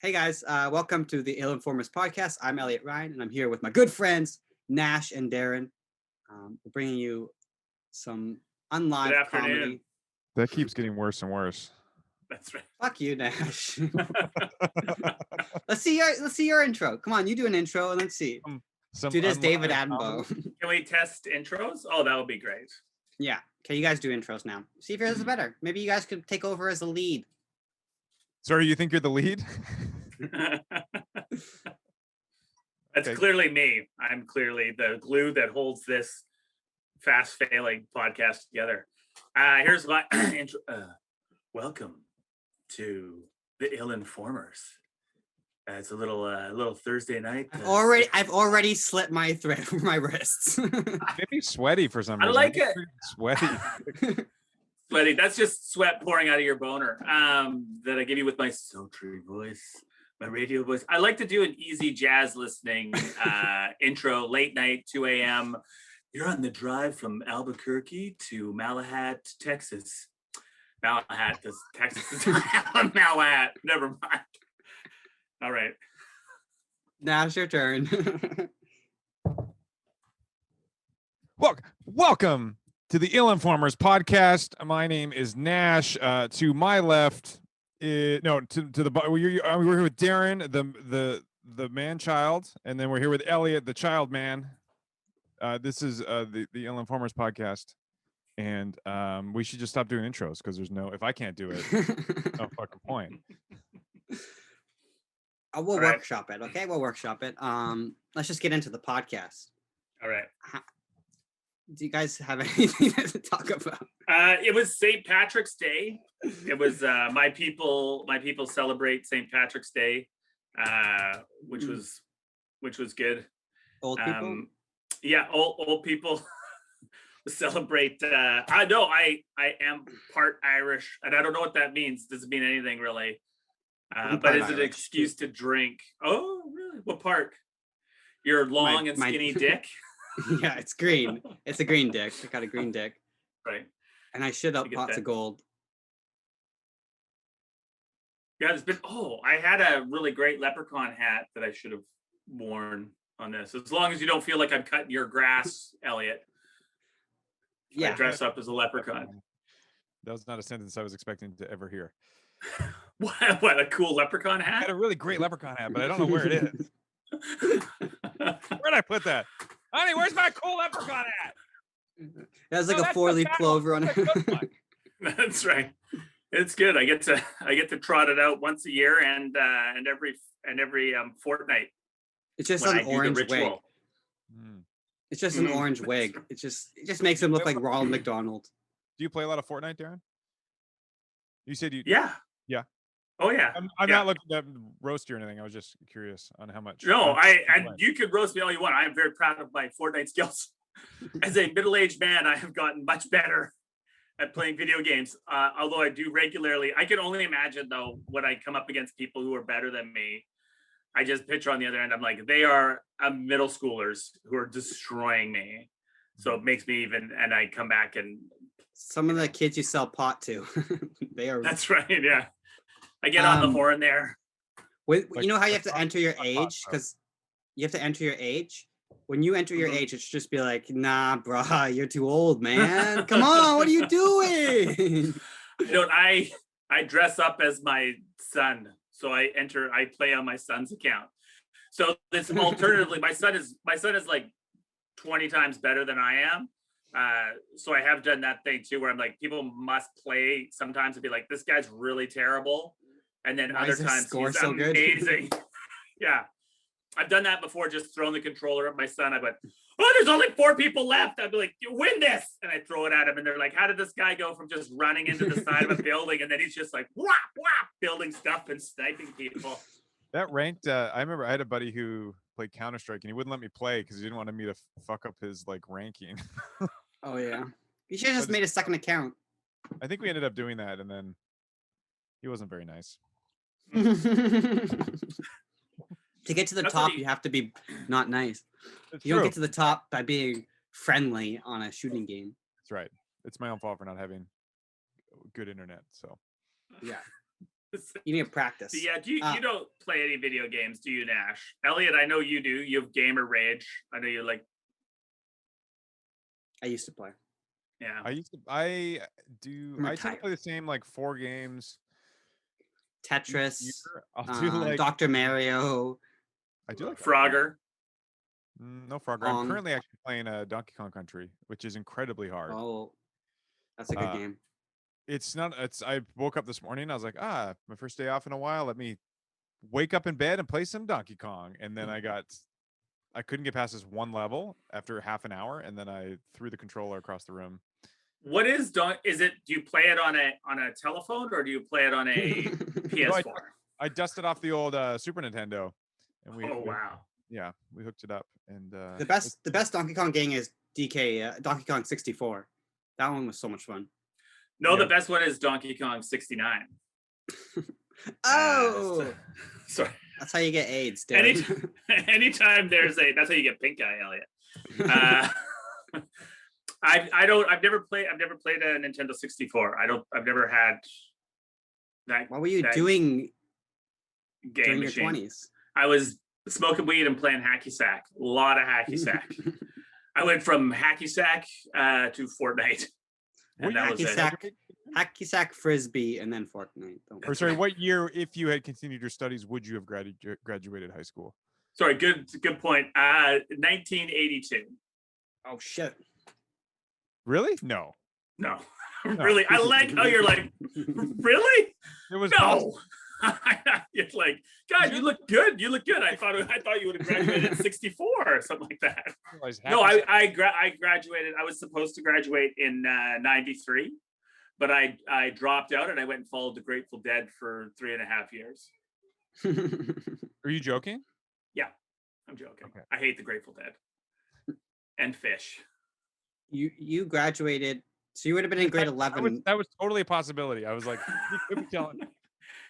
Hey guys, welcome to the Ill Informers podcast. I'm Elliot Ryan, and I'm here with my good friends Nash and Darren. We're bringing you some unlive comedy. That keeps getting worse and worse. That's right. Fuck you, Nash. Let's see your intro. Come on, you do an intro and let's see. Do this, David Attenborough. Can we test intros? Oh, that would be great. Yeah. Okay, you guys do intros now. See if yours is better. Maybe you guys could take over as the lead. Sorry, you think you're the lead? That's clearly me. I'm clearly the glue that holds this fast-failing podcast together. Here's my intro. Welcome to the Ill Informers. It's a little Thursday night. I've already slit my my wrists. Maybe sweaty for some reason. I like it. Sweaty. Sweaty. That's just sweat pouring out of your boner. That I give you with my sultry voice, my radio voice. I like to do an easy jazz listening intro, late night, 2 a.m. You're on the drive from Albuquerque to Malahat, Texas. Malahat, Texas. Malahat. Never mind. All right. Now it's your turn. Welcome to the Ill Informers podcast. My name is Nash. To my left, we're here with Darren, the man child, and then we're here with Elliot, the child man. This is the Ill Informers podcast, and we should just stop doing intros because if I can't do it, no fucking point. We'll workshop it, okay? We'll workshop it. Let's just get into the podcast. All right. Do you guys have anything to talk about? It was St. Patrick's Day. It was my people celebrate St. Patrick's Day, which was good. Old people? Yeah, old people celebrate. I know I am part Irish, and I don't know what that means. Doesn't mean anything really. But is it an excuse to drink? Oh, really? What part? Your long and skinny dick? Yeah, it's green. It's a green dick. I got a green dick. Right. And I shit up pots of gold. Yeah, I had a really great leprechaun hat that I should have worn on this. As long as you don't feel like I'm cutting your grass, Elliot. Yeah. I dress up as a leprechaun. That was not a sentence I was expecting to ever hear. What, a cool leprechaun hat? I had a really great leprechaun hat, but I don't know where it is. Where'd I put that? Honey, where's my cool leprechaun hat? It has like a 4-leaf clover on it. That's right. It's good. I get to trot it out once a year and every fortnight. It's just an orange wig. It's just an orange wig. It just makes him look like Ronald McDonald. Do you play a lot of Fortnite, Darren? You said you. Yeah. Yeah. Oh yeah. I'm not looking to roast you or anything. I was just curious on how much. No, you could roast me all you want. I'm very proud of my Fortnite skills. As a middle-aged man, I have gotten much better at playing video games. Although I do regularly. I can only imagine though when I come up against people who are better than me. I just picture on the other end. I'm like, they are middle schoolers who are destroying me. So it makes me and I come back and. Some of the kids you sell pot to, they are. That's right. Yeah. I get on the horn there. You know how you have to enter your age? Because you have to enter your age. When you enter your age, it should just be like, nah, brah, you're too old, man. Come on, what are you doing? I dress up as my son. So I play on my son's account. So this alternatively, my son is like 20 times better than I am. So I have done that thing too, where I'm like, people must play sometimes and be like, this guy's really terrible. And then other times he's so amazing. Yeah. I've done that before, just throwing the controller at my son. I went, oh, there's only 4 people left. I'd be like, you win this. And I throw it at him. And they're like, how did this guy go from just running into the side of a building? And then he's just like, whap, whap, building stuff and sniping people. That ranked, I remember I had a buddy who played Counter-Strike and he wouldn't let me play because he didn't want me to fuck up his ranking. Oh, yeah. You should have just made a second account. I think we ended up doing that, and then he wasn't very nice. To get to the top, you have to be not nice. You don't get to the top by being friendly on a shooting game. That's right. It's my own fault for not having good internet. So yeah. You need to practice. Yeah, you don't play any video games, do you, Nash? Elliot, I know you do. You have gamer rage. I know you like. I used to play. Yeah. I tend to play the same like 4 games. Tetris, I'll do like Dr. Mario. I do like Frogger. No Frogger. I'm currently actually playing Donkey Kong Country, which is incredibly hard. Oh, that's a good game. I woke up this morning, I was like, my first day off in a while. Let me wake up in bed and play some Donkey Kong. And then I couldn't get past this one level after half an hour, and then I threw the controller across the room. What is do you play it on a telephone, or do you play it on a PS4? No, I dusted off the old Super Nintendo, and wow. Yeah, we hooked it up, and the best Donkey Kong game is Donkey Kong 64. That one was so much fun. No, the best one is Donkey Kong 69. Oh, sorry. That's how you get AIDS, dude. Anytime that's how you get pink eye, Elliot. I've never played a Nintendo 64. I've never had that. What were you doing during your 20s? I was smoking weed and playing hacky sack. A lot of hacky sack. I went from hacky sack to Fortnite. And that was hacky sack, frisbee, and then Fortnite. Or sorry, what year, if you had continued your studies, would you have graduated high school? Sorry, good point. 1982. Oh shit! Really? No. Really? I like how you're like, really? It was no. It's like, God, you look good. You look good. I thought you would have graduated in 64 or something like that. No, I graduated. I was supposed to graduate in 93, but I dropped out and I went and followed the Grateful Dead for 3.5 years. Are you joking? Yeah, I'm joking. Okay. I hate the Grateful Dead and Fish. You graduated, so you would have been in grade 11. That was totally a possibility. I was like, you could be telling me.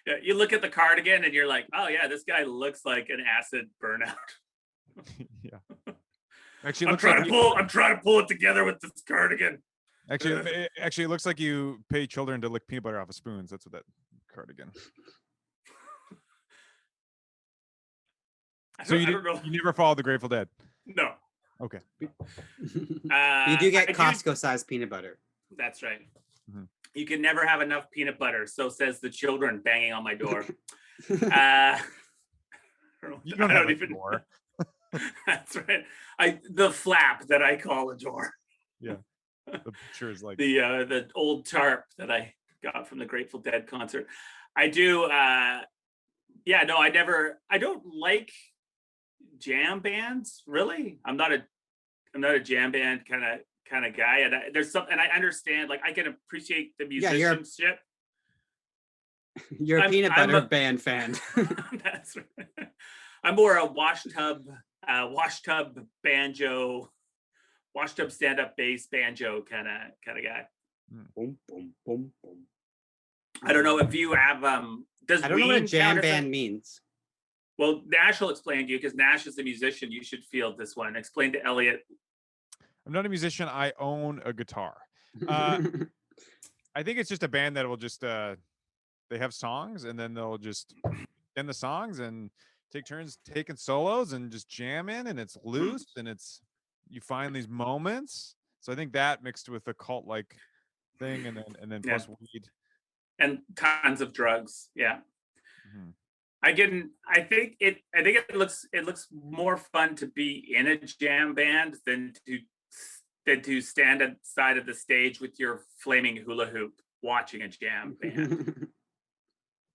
Yeah, you look at the cardigan and you're like, oh yeah, this guy looks like an acid burnout. Yeah. Actually, I'm trying to pull it together with this cardigan. Actually, it looks like you pay children to lick peanut butter off of spoons. That's what that cardigan. So you never followed the Grateful Dead? No. Okay. You do get Costco-sized peanut butter. That's right. Mm-hmm. You can never have enough peanut butter, so says the children banging on my door. I don't even. Door. That's right. The flap that I call a door. Yeah. The picture is like the old tarp that I got from the Grateful Dead concert. I do. I don't like jam bands. Really, I'm not a jam band kind of guy, and there's something, and I understand, like I can appreciate the musicianship. You're a peanut butter band fan. That's right. I'm more a washtub banjo, washtub stand-up bass banjo kind of guy. Boom, boom, boom, boom. I don't know if you have I don't know what a jam band means. Well, Nash will explain to you, because Nash is a musician. You should field this one. Explain to Elliot. I'm not a musician. I own a guitar. I think it's just a band that will just they have songs, and then they'll just end the songs and take turns taking solos and just jam in, and it's loose, and you find these moments. So I think that mixed with the cult like thing, and then plus weed and tons of drugs. Yeah. Mm-hmm. I think it looks more fun to be in a jam band than to stand at the side of the stage with your flaming hula hoop watching a jam band.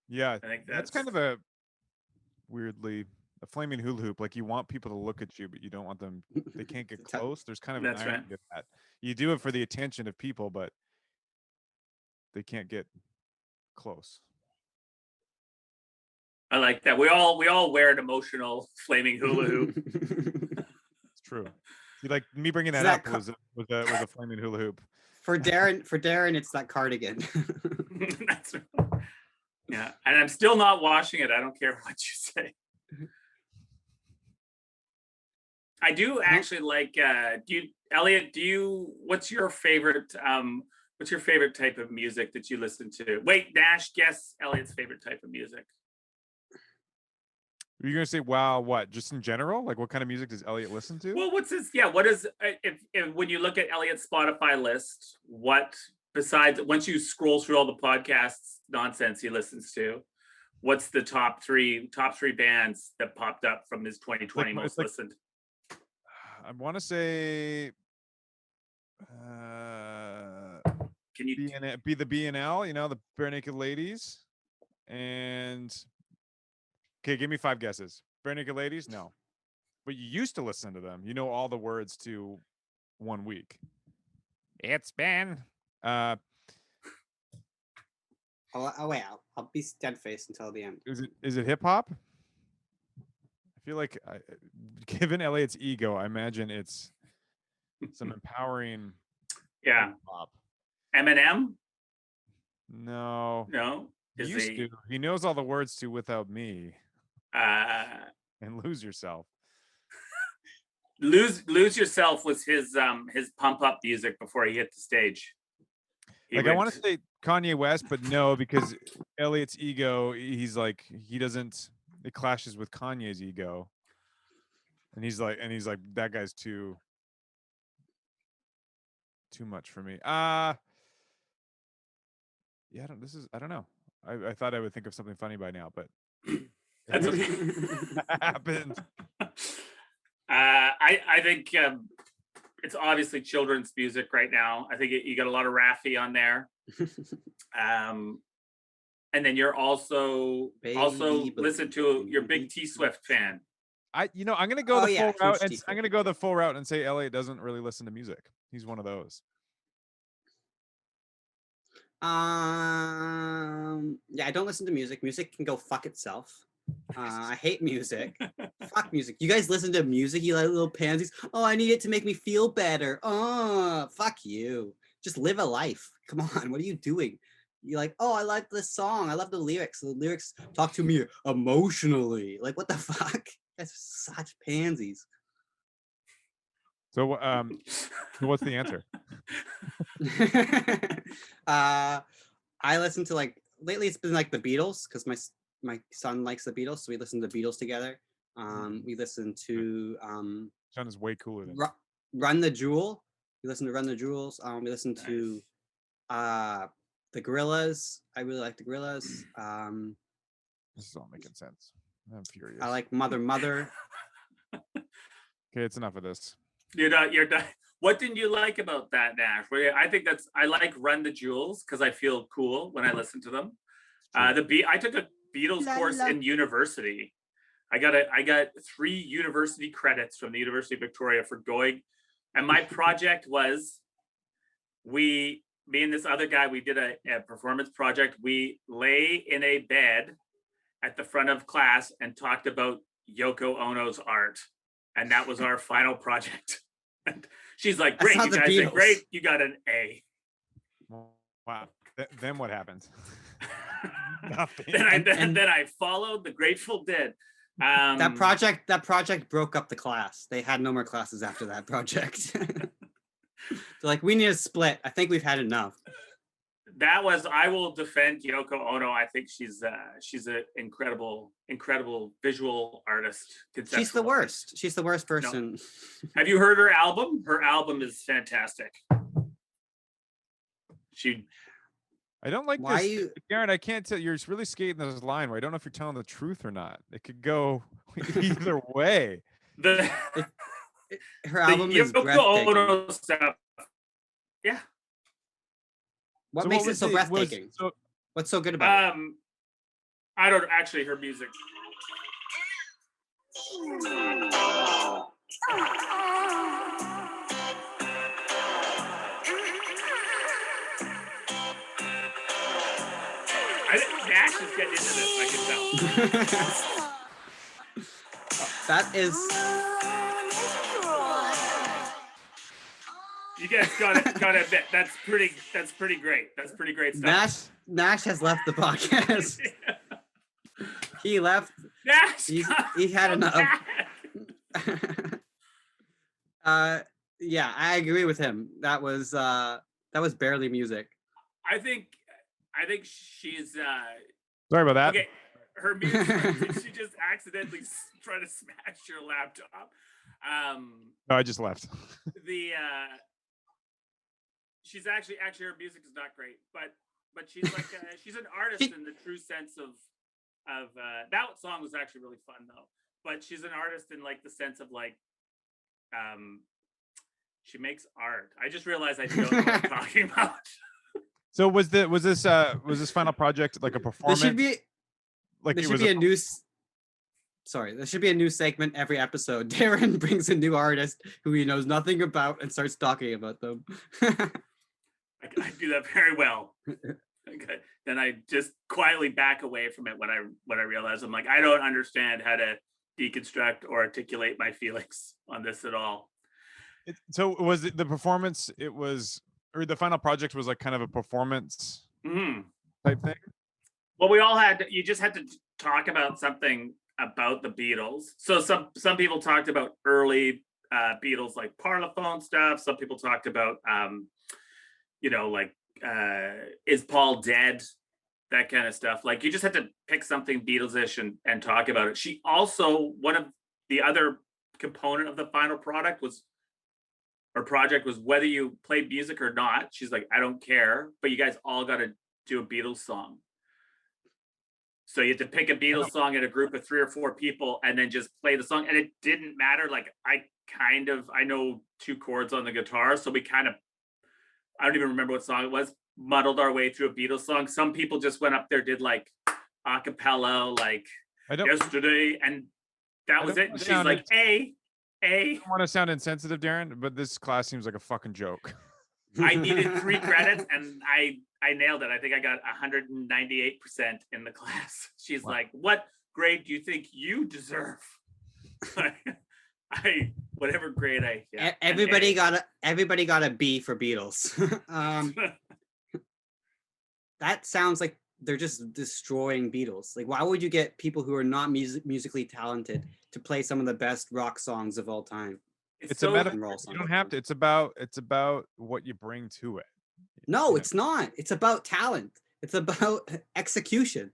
Yeah, I think that's kind of a flaming hula hoop. Like, you want people to look at you, but you don't want them. They can't get close. There's kind of an irony to that. You do it for the attention of people, but they can't get close. I like that. We all wear an emotional flaming hula hoop. It's true. See, like me bringing that up was a flaming hula hoop. For Darren, it's that cardigan. That's right. Yeah, and I'm still not washing it. I don't care what you say. I do actually like. Elliot? What's your favorite What's your favorite type of music that you listen to? Wait, Nash, guess Elliot's favorite type of music. Are you gonna say wow? What? Just in general? Like, what kind of music does Elliot listen to? Well, what's his? Yeah, what is if when you look at Elliot's Spotify list, what besides once you scroll through all the podcasts nonsense he listens to, what's the top three bands that popped up from his 2020 most listened? I want to say, can you be the BNL? You know, the Bare Naked Ladies, and okay, give me 5 guesses. Bare Naked Ladies, no, but you used to listen to them. You know all the words to One Week. It's been. Oh wait, I'll be steadfaced until the end. Is it hip hop? I feel like, given Elliot's ego, I imagine it's some empowering. Yeah. Hip-hop. Eminem? No. Is he used to. He knows all the words to Without Me. And Lose Yourself. Lose Yourself was his pump up music before he hit the stage. I want to say Kanye West, but no, because Elliot's ego, he's like, he doesn't, it clashes with Kanye's ego. And he's like, that guy's too much for me. Yeah, I don't know. I thought I would think of something funny by now, but that's okay. Happened. I think it's obviously children's music right now. I think you got a lot of Raffi on there. And then you're also listen to, you're a big T Swift fan. I'm gonna go the full route, and I'm gonna go the full route and say Elliot doesn't really listen to music. He's one of those. Yeah, I don't listen to music. Music can go fuck itself. I hate music. Fuck music. You guys listen to music, you little pansies. Oh, I need it to make me feel better. Oh, fuck you. Just live a life. Come on, what are you doing? You're like, oh, I like this song. I love the lyrics. The lyrics talk to me emotionally. Like, what the fuck? That's such pansies. So, what's the answer? I listen to, like, lately it's been like the Beatles, because my son likes the Beatles, so we listen to the Beatles together. We listen to Son is way cooler than Run the Jewel. We listen to Run the Jewels. We listen to the Gorillaz. I really like the Gorillaz. This is all making sense. I'm furious. I like Mother. Okay, it's enough of this. You're done. What didn't you like about that, Nash? I like Run the Jewels because I feel cool when I listen to them. I took a Beatles course in university. I got 3 university credits from the University of Victoria for going, and my project was me and this other guy, we did a performance project. We lay in a bed at the front of class and talked about Yoko Ono's art, and that was our final project. And she's like, "Great, you guys did great. You got an A." Wow. Then what happened? Nothing. Then I followed the Grateful Dead. That project broke up the class. They had no more classes after that project. They're like, we need a split. I think we've had enough. I will defend Yoko Ono. I think she's an incredible visual artist. She's the worst. She's the worst person. No. Have you heard her album? Her album is fantastic. I don't like Why this. Darren, I can't tell. You're really skating this line where I don't know if you're telling the truth or not. It could go either way. Her album is breathtaking. Stuff. Yeah. What makes it so breathtaking? What's so good about it? I don't actually, her music. I think Nash is getting into this, I can tell. That is. You guys gotta admit that's pretty great. That's pretty great stuff. Nash has left the podcast. He left. Nash, he had enough. Yeah, I agree with him. That was That was barely music. I think she's Sorry about that. okay. Her music, she just accidentally tried to smash your laptop. No, I just left. The she's actually her music is not great, but she's like she's an artist in the true sense of that song was actually really fun though. But she's an artist in like the sense of like she makes art. I just realized I don't know what I'm talking about. So was this final project like a performance? There should be like there should be a new. Sorry, there should be a new segment every episode. Darren brings a new artist who he knows nothing about and starts talking about them. I do that very well. Okay. Then I just quietly back away from it when I realize I'm like, I don't understand how to deconstruct or articulate my feelings on this at all. So was it the performance? It was, or the final project was like kind of a performance type thing. Well, you just had to talk about something about the Beatles. So some people talked about early Beatles like Parlophone stuff. Some people talked about like is Paul dead? That kind of stuff. Like you just had to pick something Beatles-ish and talk about it. She also, one of the other component of the final project was whether you play music or not. She's like, I don't care, but you guys all got to do a Beatles song. So you had to pick a Beatles song in a group of 3 or 4 people and then just play the song. And it didn't matter. Like I know 2 chords on the guitar. So I don't even remember what song it was, muddled our way through a Beatles song. Some people just went up there, did like a cappella, like Yesterday. And that was it. And she's like, I don't want to sound insensitive, Darren, but this class seems like a fucking joke. I needed 3 credits and I nailed it. I think I got 198% in the class. She's like, what grade do you think you deserve? Whatever grade everybody got a B for Beatles. That sounds like they're just destroying Beatles. Like, why would you get people who are not musically talented to play some of the best rock songs of all time? It's a metaphor. You don't have to. It's about what you bring to it. No, it's not. It's about talent. It's about execution.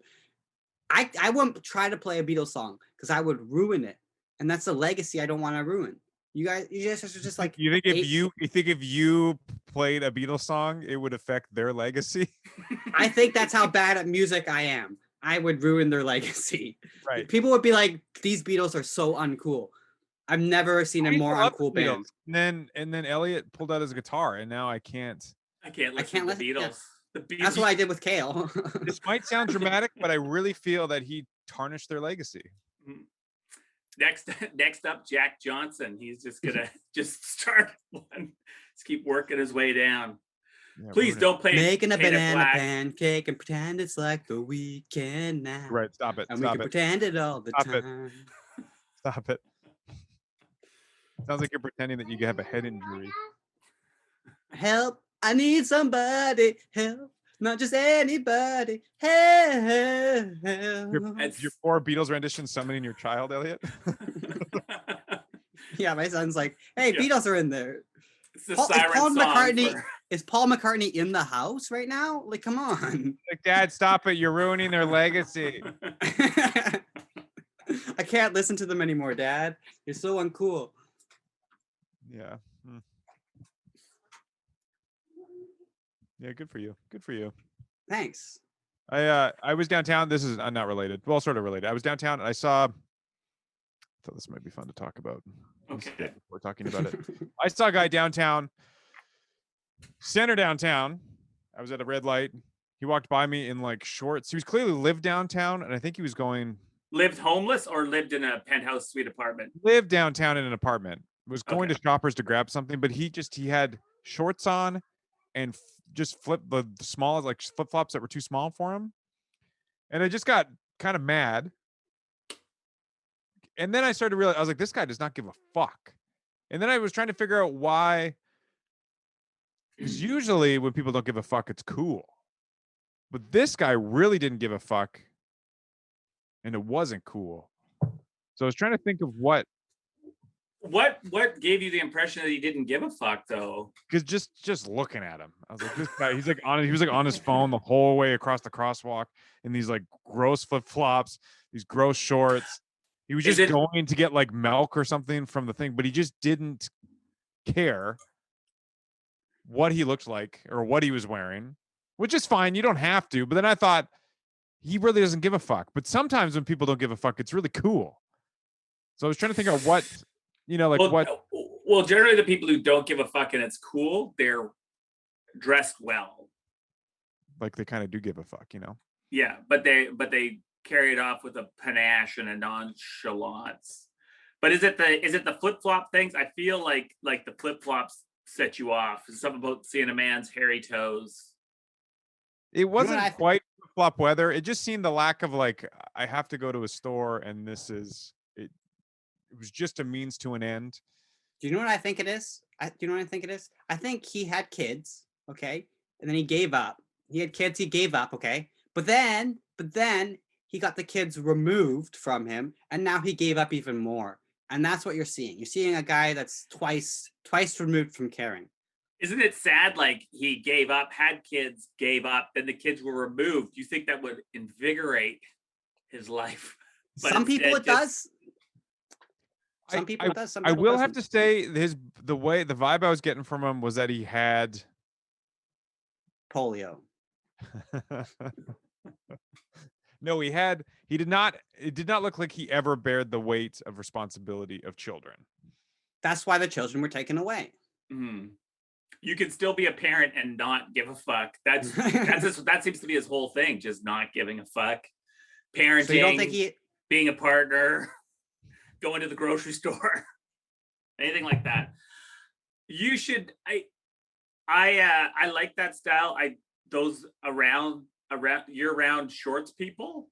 I won't try to play a Beatles song because I would ruin it, and that's a legacy I don't want to ruin. You guys are just like. You think if you played a Beatles song, it would affect their legacy? I think that's how bad at music I am. I would ruin their legacy. Right. People would be like, "These Beatles are so uncool." I've never seen a more uncool band. And then Elliot pulled out his guitar, and now I can't listen to the Beatles. Yeah. The Beatles. That's what I did with Kale. This might sound dramatic, but I really feel that he tarnished their legacy. Next up, Jack Johnson. He's just gonna just start one. Just keep working his way down. Yeah, please don't play making a banana pancake and pretend it's like the weekend now. Right, stop it. And we can pretend it all the time. Stop it. Sounds like you're pretending that you have a head injury. Help! I need somebody. Help! Not just anybody. Help! Your 4 Beatles renditions summoning your child, Elliot. Yeah, my son's like, "Hey, Beatles are in there." It's Paul McCartney. Is Paul McCartney in the house right now? Like, come on. Like, Dad, stop it! You're ruining their legacy. I can't listen to them anymore, Dad. You're so uncool. Yeah. Yeah, good for you. Good for you. Thanks. I was downtown. This is not related. Well, sort of related. I was downtown and I thought this might be fun to talk about. Okay. We're talking about it. I saw a guy downtown, center downtown. I was at a red light. He walked by me in like shorts. He was clearly lived downtown, and I think he was going. Lived homeless or lived in a penthouse suite apartment? Lived downtown in an apartment. Was going to Shoppers to grab something, but he had shorts on and just flipped the small, like flip flops that were too small for him. And I just got kind of mad. And then I started to realize, I was like, this guy does not give a fuck. And then I was trying to figure out why. Because usually when people don't give a fuck, it's cool. But this guy really didn't give a fuck. And it wasn't cool. So I was trying to think of what What gave you the impression that he didn't give a fuck though? Because just looking at him, I was like, this guy, he was like on his phone the whole way across the crosswalk in these like gross flip-flops, these gross shorts. He was just going to get like milk or something from the thing, but he just didn't care what he looked like or what he was wearing, which is fine. You don't have to. But then I thought, he really doesn't give a fuck. But sometimes when people don't give a fuck, it's really cool. So I was trying to think of what, Well, generally the people who don't give a fuck and it's cool, they're dressed well. Like they kind of do give a fuck, Yeah, but they carry it off with a panache and a nonchalance. But is it the flip-flop things? I feel like the flip-flops set you off. There's something about seeing a man's hairy toes. It wasn't quite flip-flop weather. It just seemed the lack of like, I have to go to a store and this is it. It was just a means to an end. Do you know what I think it is? Do you know what I think it is? I think he had kids, okay? And then he gave up. He had kids, he gave up, okay? But then he got the kids removed from him, and now he gave up even more. And that's what you're seeing. You're seeing a guy that's twice removed from caring. Isn't it sad? Like he gave up, had kids, gave up, then the kids were removed. Do you think that would invigorate his life? But some people it does. Some people it does. Some people I will have to say the vibe I was getting from him was that he had polio. No, he did not. It did not look like he ever bared the weight of responsibility of children. That's why the children were taken away. Mm-hmm. You can still be a parent and not give a fuck. That seems to be his whole thing, just not giving a fuck. Parenting, so you don't think being a partner, going to the grocery store, anything like that. You should. I like that style. Those around year-round shorts people,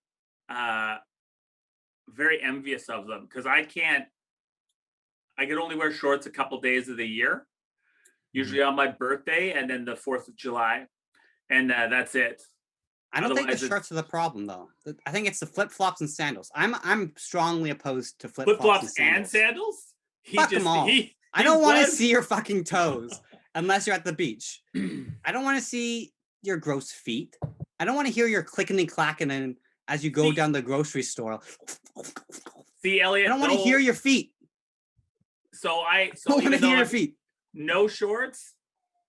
very envious of them because I can only wear shorts a couple days of the year, usually on my birthday and then the 4th of July, and that's it. I don't think the shorts are the problem though. I think it's the flip-flops and sandals. I'm strongly opposed to flip-flops and sandals. Fuck them all. I don't want to see your fucking toes unless you're at the beach. I don't want to see your gross feet. I don't want to hear your clicking and clacking and as you go down the grocery store. See, Elliot, I don't want to hear your feet. So I don't want to hear your feet. No shorts,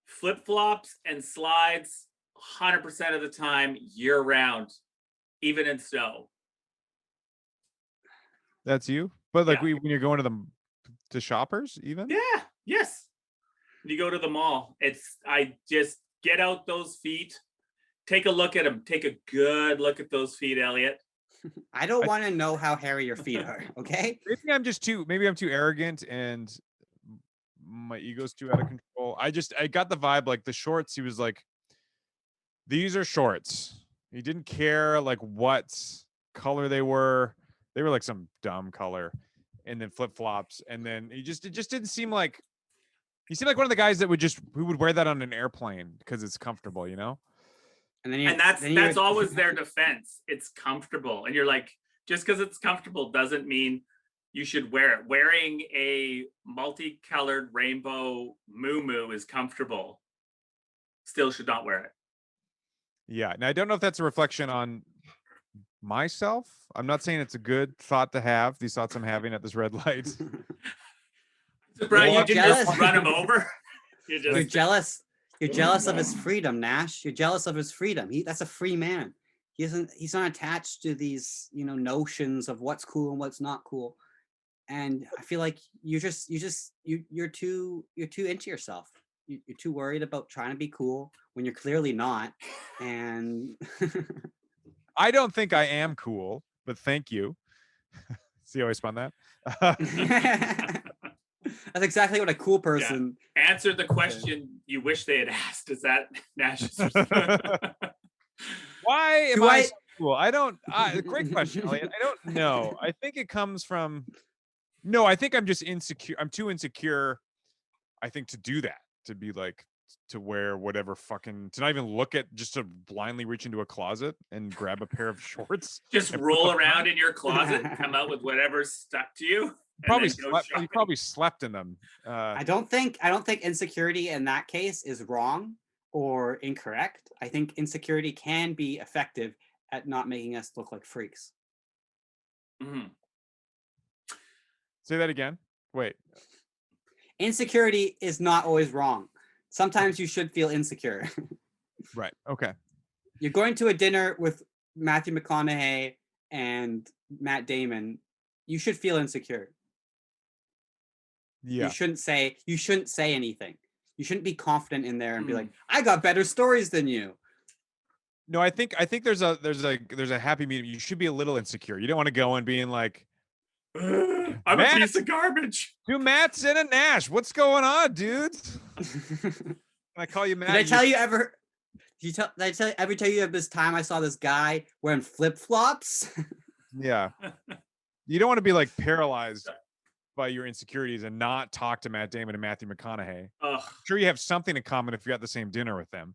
flip-flops, and slides 100% of the time, year round, even in snow. That's you? But like when you're going to shoppers, even? Yeah, yes. When you go to the mall, I just get out those feet, take a look at them, take a good look at those feet, Elliot. I don't want to know how hairy your feet are, okay? Maybe I'm too arrogant and my ego's too out of control. I got the vibe like the shorts, he was like, these are shorts. He didn't care like what color they were. They were like some dumb color. And then flip-flops. And then it just didn't seem like, he seemed like one of the guys that who would wear that on an airplane because it's comfortable, And that's always their defense. It's comfortable. And you're like, just because it's comfortable doesn't mean you should wear it. Wearing a multicolored rainbow muumuu is comfortable. Still should not wear it. Yeah. Now I don't know if that's a reflection on myself. I'm not saying it's a good thought to have, these thoughts I'm having at this red light. So, Brian, you didn't just run him over. You're jealous. You're jealous of his freedom, Nash. You're jealous of his freedom. That's a free man. He's not attached to these, notions of what's cool and what's not cool. And I feel like you're too into yourself. You're too worried about trying to be cool when you're clearly not. And I don't think I am cool, but thank you. See how I spun that? That's exactly what a cool person answered the question you wish they had asked. Is that Nash's Why am I so cool? I don't. Great question, Elliot. I don't know. I think it comes from. No, I think I'm just insecure. I'm too insecure, I think, to do that. To be like, to wear whatever fucking, to not even look at, just to blindly reach into a closet and grab a pair of shorts. Just roll around in your closet, come out with whatever's stuck to you. Probably then go slept, shopping. you probably slept in them. I don't think insecurity in that case is wrong or incorrect. I think insecurity can be effective at not making us look like freaks. Mhm. Say that again. Wait. Insecurity is not always wrong. Sometimes you should feel insecure. Right. Okay. You're going to a dinner with Matthew McConaughey and Matt Damon. You should feel insecure. Yeah. You shouldn't say anything. You shouldn't be confident in there and be Mm. like, I got better stories than you. No, I think there's a happy medium. You should be a little insecure. You don't want to go in being like, I'm Matt, a piece of garbage. two Matts and a Nash. What's going on, dudes? Can I call you Matt? Did I tell you ever? Did I tell you of this time I saw this guy wearing flip flops? Yeah. You don't want to be like paralyzed by your insecurities and not talk to Matt Damon and Matthew McConaughey. Ugh. Sure, you have something in common if you're at the same dinner with them,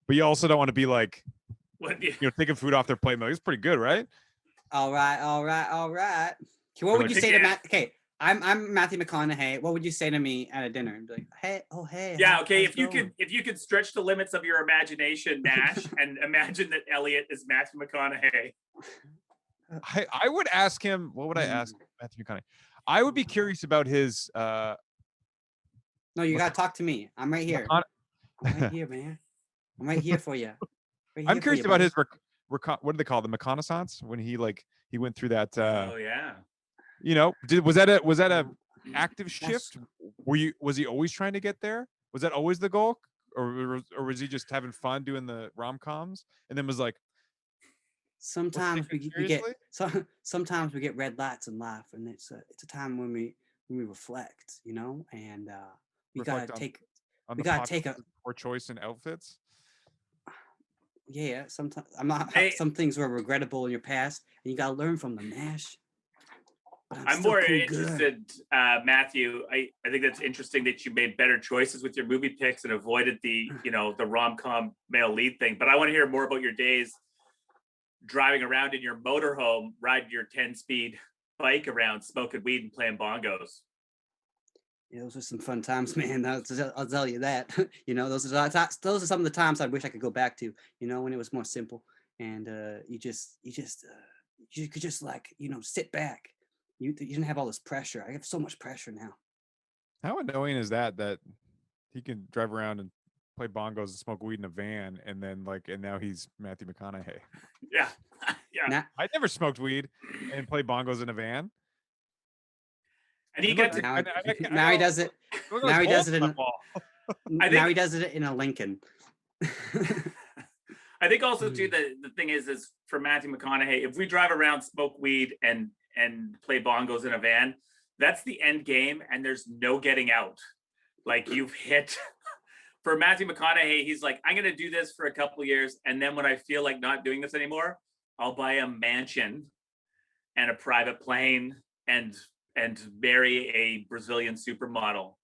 but you also don't want to be like, What? Yeah. taking food off their plate. And like, it's pretty good, right? All right. Okay, what would you say to Matt? Okay, I'm Matthew McConaughey. What would you say to me at a dinner? And be like, hey. Yeah. Okay. how's it going? If you could stretch the limits of your imagination, Nash, and imagine that Elliot is Matthew McConaughey. I would ask him. What would I ask Matthew McConaughey? I would be curious about his. No, you gotta talk to me. I'm right here. I'm right here, man. I'm right here for you. I'm curious about his. What do they call it? The reconnaissance when he went through that. Oh yeah. Was that a active shift? Was he always trying to get there? Was that always the goal, or was he just having fun doing the rom-coms and then was like, sometimes sometimes we get red lights in life, and it's a time when we reflect, and we gotta take a poor choice in outfits. Yeah, sometimes some things were regrettable in your past, and you gotta learn from them, Nash. I'm more interested, Matthew. I think that's interesting that you made better choices with your movie picks and avoided the the rom-com male lead thing. But I want to hear more about your days driving around in your motorhome, riding your 10-speed bike around, smoking weed and playing bongos. Yeah, those are some fun times, man. I'll tell you that. Those are some of the times I wish I could go back to. When it was more simple, and you could just sit back. You didn't have all this pressure. I have so much pressure now. How annoying is that he can drive around and play bongos and smoke weed in a van, and then and now he's Matthew McConaughey. Yeah, yeah. I never smoked weed and played bongos in a van. And he got now he does it. Now he does it in. Now he does it in a Lincoln. I think also too the thing is for Matthew McConaughey, if we drive around, smoke weed, and play bongos in a van, that's the end game, and there's no getting out. Like you've hit. For Matthew McConaughey, he's like, I'm gonna do this for a couple of years, and then when I feel like not doing this anymore, I'll buy a mansion and a private plane and marry a Brazilian supermodel.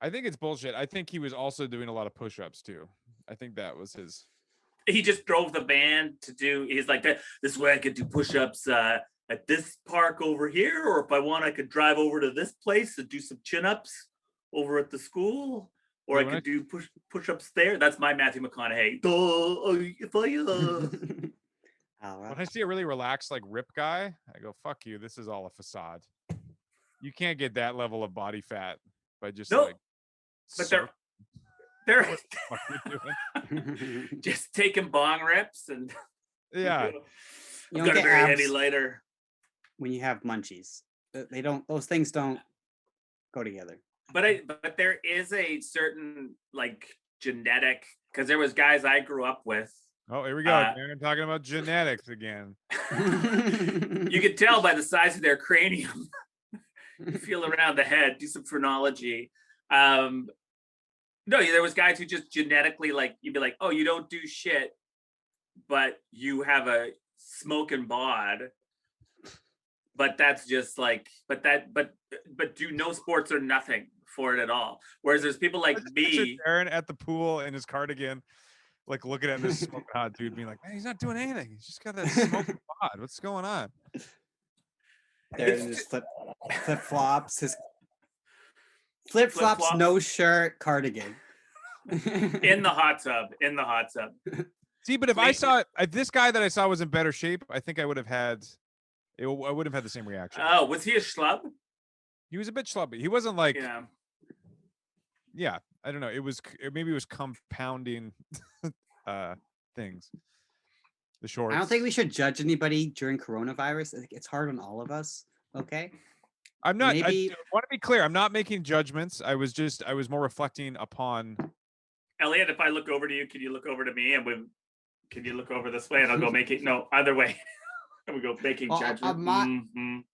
I think it's bullshit. I think he was also doing a lot of push-ups too. I think that was his. He just drove the van to do. He's like, this is where I could do push-ups at this park over here, or if I want, I could drive over to this place and do some chin-ups over at the school, or I could do push-ups there. That's my Matthew McConaughey. When I see a really relaxed rip guy, I go, fuck you. This is all a facade. You can't get that level of body fat by just but they're just taking bong rips and yeah. I've got a very heavy lighter. When you have munchies, those things don't go together. But there is a certain genetic, because there was guys I grew up with. Oh, here we go. I'm talking about genetics again. You can tell by the size of their cranium. You feel around the head, do some phrenology. No, there was guys who just genetically you'd be like, oh, you don't do shit, but you have a smoking bod. But that's just but do no sports or nothing for it at all. Whereas there's people like me. Darren at the pool in his cardigan, looking at this smoking hot dude, being like, man, he's not doing anything. He's just got that smoking bod. What's going on? Darren just flip flops, his flip flops, Flip-flops. no shirt, cardigan. In the hot tub. See, but if I saw this guy that I saw was in better shape, I think I would have had. I wouldn't have had the same reaction. Oh, was he a schlub? He was a bit schlubby. He wasn't like. Yeah. Yeah, I don't know. Maybe it was compounding things. The shorts. I don't think we should judge anybody during coronavirus. I think it's hard on all of us. Okay. I'm not. Maybe- I want to be clear. I'm not making judgments. I was more reflecting upon. Elliot, if I look over to you, can you look over to me? And can you look over this way? And I'll go make it. No, either way. We go making judgment.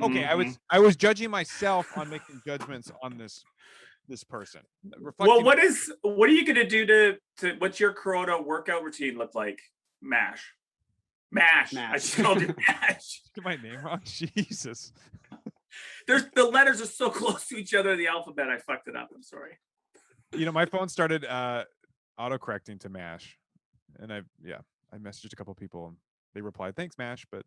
Okay, I was judging myself on making judgments on this person. Well, what are you gonna do to what's your Corona workout routine look like? Mash. I called it Mash. Get my name wrong. Jesus. The letters are so close to each other in the alphabet. I fucked it up. I'm sorry. My phone started autocorrecting to Mash, and I messaged a couple people and they replied, "Thanks, Mash," but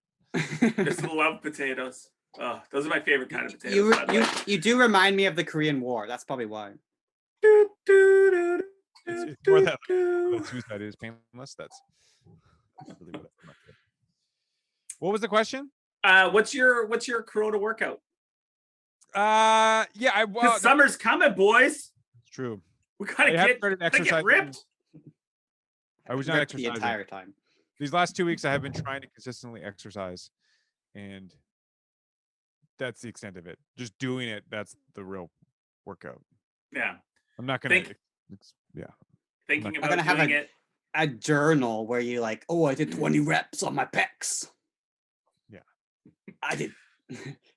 Just love potatoes. Oh, those are my favorite kind of potatoes. You do remind me of the Korean War. That's probably why. it's more that suicide is painless. That's really what I'm after. What was the question? What's your Corona workout? Yeah, Summer's coming, boys. It's true. We gotta get ripped. I was not Ripped exercising the entire time. These last 2 weeks. I have been trying to consistently exercise, and that's the extent of it. Just doing it. That's the real workout. Yeah. I'm not gonna. Thinking I'm about gonna have doing it. a journal where you like, oh, I did 20 reps on my pecs. Yeah. I did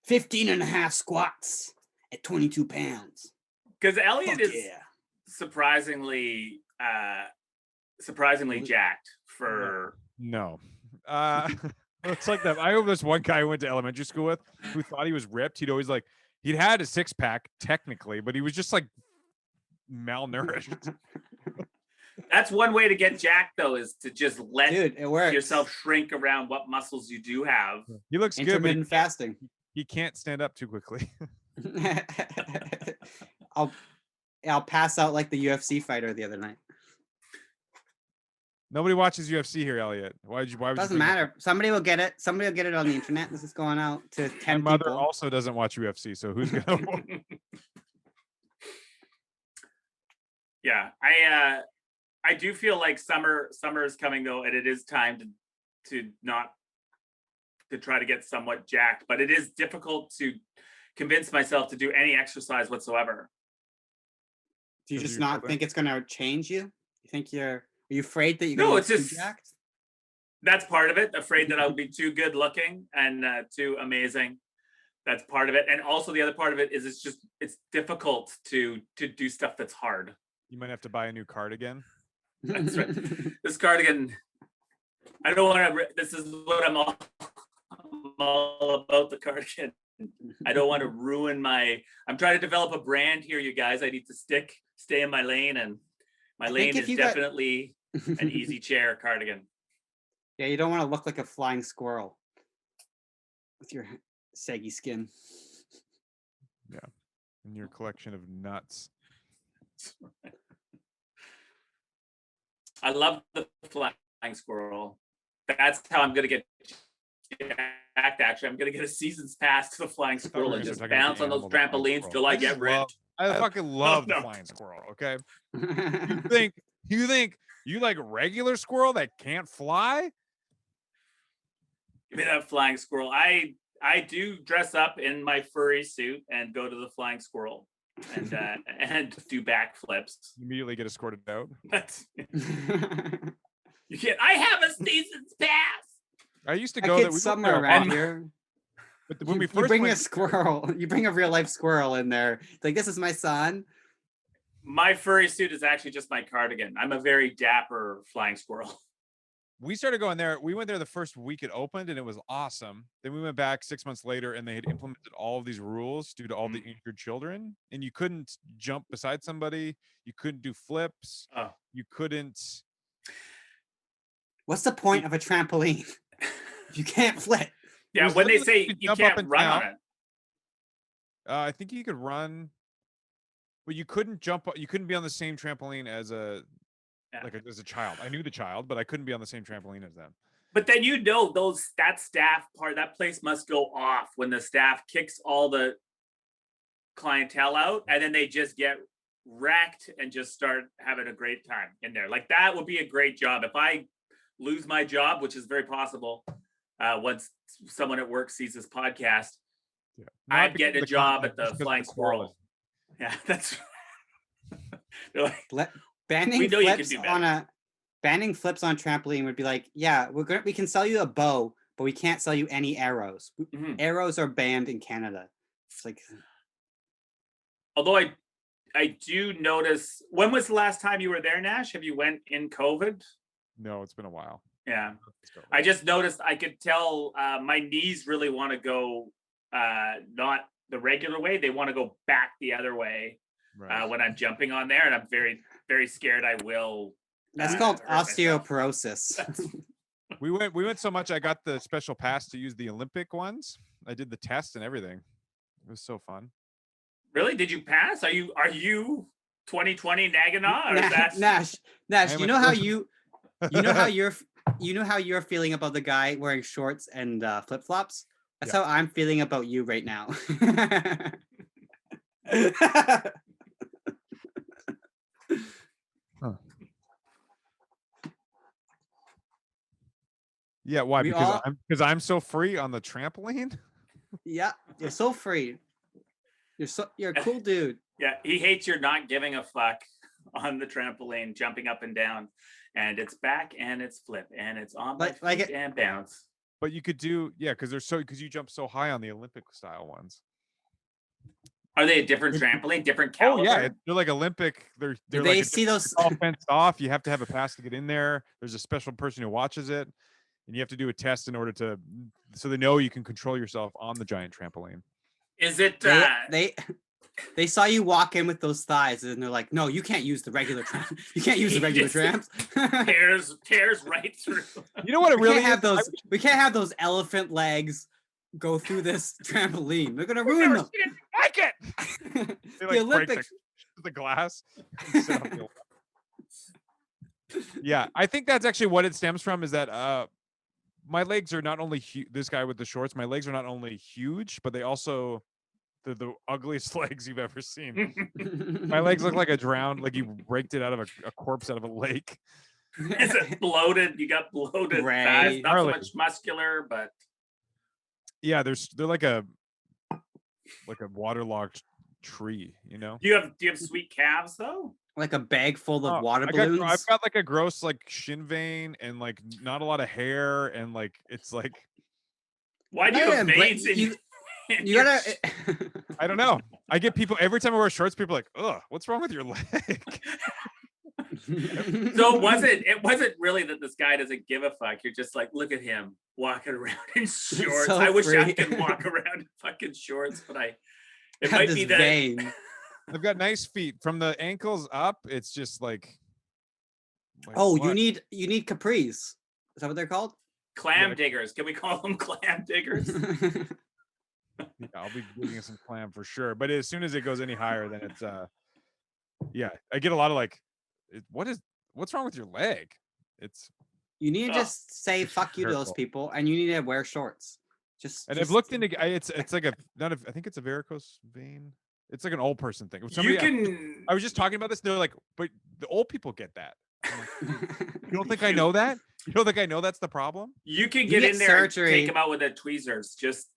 15 and a half squats at 22 pounds. Because Elliot is yeah. surprisingly jacked for No. It's like that. I remember this one guy I went to elementary school with who thought he was ripped. He'd had a six pack technically, but he was just like malnourished. That's one way to get jacked, though, is to just let it works. yourself shrink around what muscles you do have. He looks good, but Intermittent fasting. he can't stand up too quickly. I'll pass out like the UFC fighter the other night. Nobody watches UFC here, Elliot. Why would Doesn't matter. Somebody will get it. Somebody will get it on the internet. This is going out to 10 My mother people. also doesn't watch UFC, so who's gonna? Yeah, I do feel like summer is coming, though, and it is time to try to get somewhat jacked. But it is difficult to convince myself to do any exercise whatsoever. Do you just not think it's going to change you? You think are you afraid that you're No, going it's to just be jacked? That's part of it. Afraid that I'll be too good looking and too amazing. That's part of it. And also the other part of it is it's difficult to do stuff that's hard. You might have to buy a new cardigan. That's right. This cardigan, I don't want to. This is what I'm all about, the cardigan. I don't want to ruin I'm trying to develop a brand here, you guys. I need to stay in my lane, and my lane is definitely an easy chair cardigan. Yeah, you don't want to look like a flying squirrel with your saggy skin. Yeah, and your collection of nuts. I love the Flying Squirrel. That's how I'm going to get jacked, actually. I'm going to get a season's pass to the Flying Squirrel and just bounce on those trampolines till I get ripped. I fucking love the Flying Squirrel, okay? You think you like regular squirrel that can't fly? Give me that Flying Squirrel. I do dress up in my furry suit and go to the Flying Squirrel and do backflips. Immediately get escorted out. You can't. I have a season's pass. I used to go somewhere around here. But when we first you bring a squirrel, you bring a real life squirrel in there. It's like, this is my son. My furry suit is actually just my cardigan. I'm a very dapper Flying Squirrel. We started going there. We went there the first week it opened, and it was awesome. Then we went back 6 months later, and they had implemented all of these rules due to all the injured children. And you couldn't jump beside somebody. You couldn't do flips. You couldn't. What's the point of a trampoline? You can't flip. Yeah, when they say you can't run on it. I think you could run, but you couldn't jump. You couldn't be on the same trampoline as as a child. I knew the child, but I couldn't be on the same trampoline as them. But then that staff part, that place must go off when the staff kicks all the clientele out, and then they just get wrecked and just start having a great time in there. Like that would be a great job. If I lose my job, which is very possible, once someone at work sees this podcast, I'd get a job at the Flying Squirrel. Yeah, that's they're like, banning flips on trampoline would be like, yeah, we can sell you a bow, but we can't sell you any arrows. Arrows are banned in Canada. It's like, although I do notice, when was the last time you were there, Nash? Have you went in COVID? No, it's been a while. Yeah. I just noticed, I could tell my knees really want to go not the regular way. They want to go back the other way when I'm jumping on there. And I'm very, very scared I will. That's called osteoporosis. We went so much, I got the special pass to use the Olympic ones. I did the test and everything. It was so fun. Really? Did you pass? Are you 2020 Nagana? Or Nash, you know how you're feeling about the guy wearing shorts and flip-flops? That's how I'm feeling about you right now. Yeah, why? Because I'm so free on the trampoline? Yeah, you're so free. You're a cool dude. Yeah, he hates your not giving a fuck on the trampoline, jumping up and down, and it's back and it's flip and it's on my feet and bounce. But you could do, because you jump so high on the Olympic style ones. Are they a different trampoline, different caliber? Oh yeah, they're like Olympic. They're they like see those all fenced off. You have to have a pass to get in there. There's a special person who watches it, and you have to do a test in order so they know you can control yourself on the giant trampoline. Is it they saw you walk in with those thighs and they're like, no, you can't use the regular tramp. You can't use the regular tramps. tears right through. You know what it really is? We can't have those elephant legs go through this trampoline. They're gonna ruin them. Like it. They like Olympics. Break the glass. Yeah, I think that's actually what it stems from, is that my legs are not only this guy with the shorts, my legs are not only huge, but they're the ugliest legs you've ever seen. My legs look like like you raked it out of a corpse out of a lake. Is it bloated? You got bloated thighs, not so much muscular, but yeah, they're like a waterlogged tree, you know. Do you have sweet calves though? Like a bag full of water balloons. I've got like a gross like shin vein and like not a lot of hair, and like it's like. Why do you have veins in you? You gotta. I don't know. I get people every time I wear shorts. People are like, "Ugh, what's wrong with your leg?" So it wasn't really that this guy doesn't give a fuck. You're just like, look at him walking around in shorts. So I wish free. I could walk around in fucking shorts, but it might be that. Vein. I've got nice feet from the ankles up. It's just like oh, what? you need capris. Is that what they're called? Clam diggers. Can we call them clam diggers? Yeah, I'll be getting some clam for sure. But as soon as it goes any higher, then it's I get a lot of like, what's wrong with your leg? You need to just say fuck you to those people, and you need to wear shorts. I've looked into it's like I think it's a varicose vein. It's like an old person thing. I was just talking about this. They're like, but the old people get that. Like, you don't think I know that? You don't think I know that's the problem? You can get in there and take them out with the tweezers. Just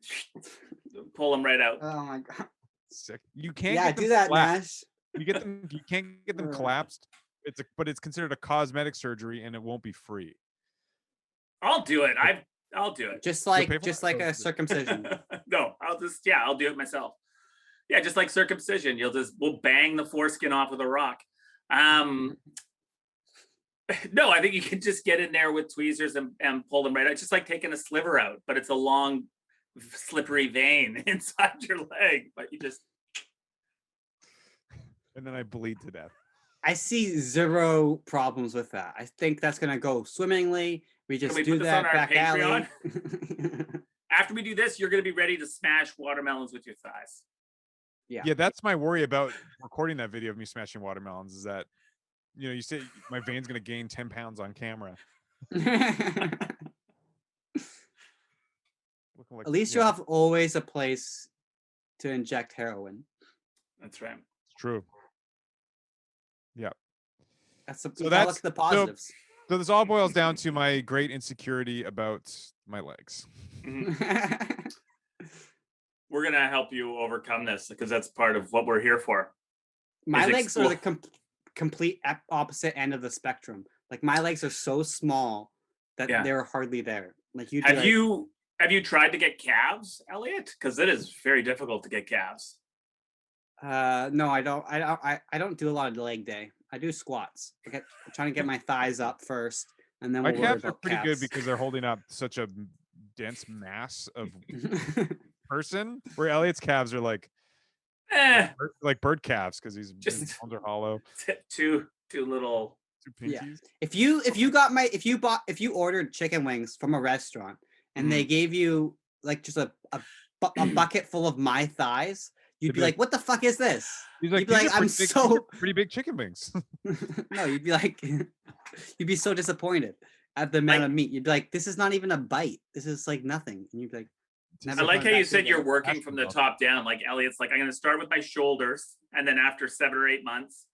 pull them right out. Oh my god! Sick. You can't. Yeah, do that, Nash. You can't get them collapsed. But it's considered a cosmetic surgery, and it won't be free. I'll do it. I'll do it. Just like a circumcision. No, I'll do it myself. Yeah, just like circumcision. We'll bang the foreskin off with a rock. No, I think you can just get in there with tweezers and pull them right out. It's just like taking a sliver out, but it's a long, slippery vein inside your leg. But you just. And then I bleed to death. I see zero problems with that. I think that's going to go swimmingly. We just do that back alley. After we do this, you're going to be ready to smash watermelons with your thighs. Yeah, that's my worry about recording that video of me smashing watermelons is that, you say my vein's going to gain 10 pounds on camera. At least you'll have always a place to inject heroin. That's right. It's true. Yeah. That's the positives. So this all boils down to my great insecurity about my legs. Mm-hmm. We're going to help you overcome this because that's part of what we're here for. My legs are the complete opposite end of the spectrum. Like my legs are so small that they're hardly there. Like have you tried to get calves, Elliot? Because it is very difficult to get calves. No, I don't. I don't do a lot of leg day. I do squats. I'm trying to get my thighs up first, and then my calves are pretty good because they're holding up such a dense mass of person. Where Elliot's calves are like bird calves because his bones are hollow. Two little. Yeah. If you ordered chicken wings from a restaurant and they gave you like just a bucket full of my thighs, you'd be like, what the fuck is this? You'd be like, I'm pretty big chicken wings. No, you'd be like, you'd be so disappointed at the amount of meat. You'd be like, this is not even a bite. This is like nothing. And you'd be like, I like how you said you're working from the top down. Like Elliot's like, I'm going to start with my shoulders. And then after 7 or 8 months,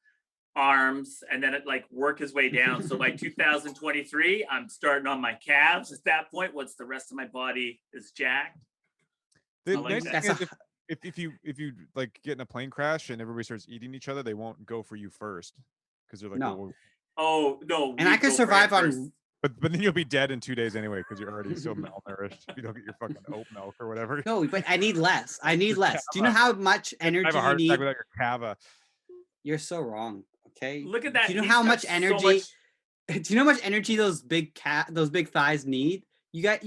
arms, and then it like work his way down. So by 2023, I'm starting on my calves. At that point, once the rest of my body is jacked. If you like get in a plane crash and everybody starts eating each other, they won't go for you first because they're like, no. Oh no! And I could survive on. But then you'll be dead in 2 days anyway because you're already so malnourished. If you don't get your fucking oat milk or whatever. No, but I need less. Do you know how much energy I have a heart you need? attack without your cava. You're so wrong. Okay. Look at that. Do you know how much energy? Do you know how much energy those big thighs need? You're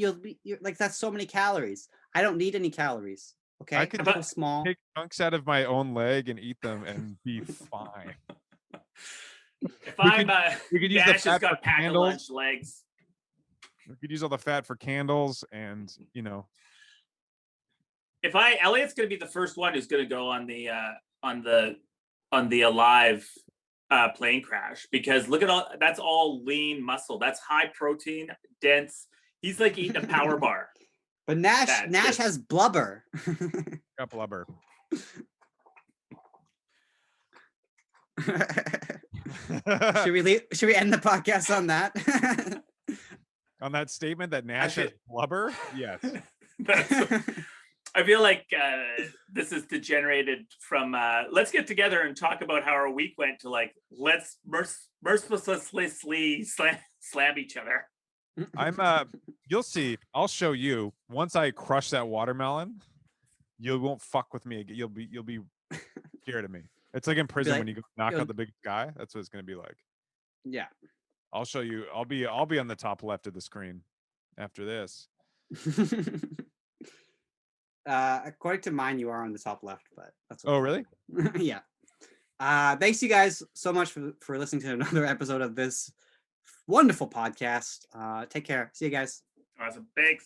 like that's so many calories. I don't need any calories. Okay. I could small. Take chunks out of my own leg and eat them and be fine. If we could use the fat for candles. Legs. We could use all the fat for candles, and If Elliot's going to be the first one who's going to go on the alive plane crash because look at that's all lean muscle. That's high protein, dense. He's like eating a power bar. But Nash has blubber. Got blubber. Should we end the podcast on that? On that statement that Nash has blubber? Yes. I feel like this is degenerated from let's get together and talk about how our week went to like let's mercilessly slam each other. You'll see. I'll show you once I crush that watermelon. You won't fuck with me again. You'll be scared of me. It's like in prison when you go knock out the big guy. That's what it's gonna be like. Yeah. I'll show you. I'll be on the top left of the screen after this. According to mine, you are on the top left, but that's okay. Oh, really? Yeah. Thanks you guys so much for listening to another episode of this wonderful podcast. Take care. See you guys. Awesome. Thanks.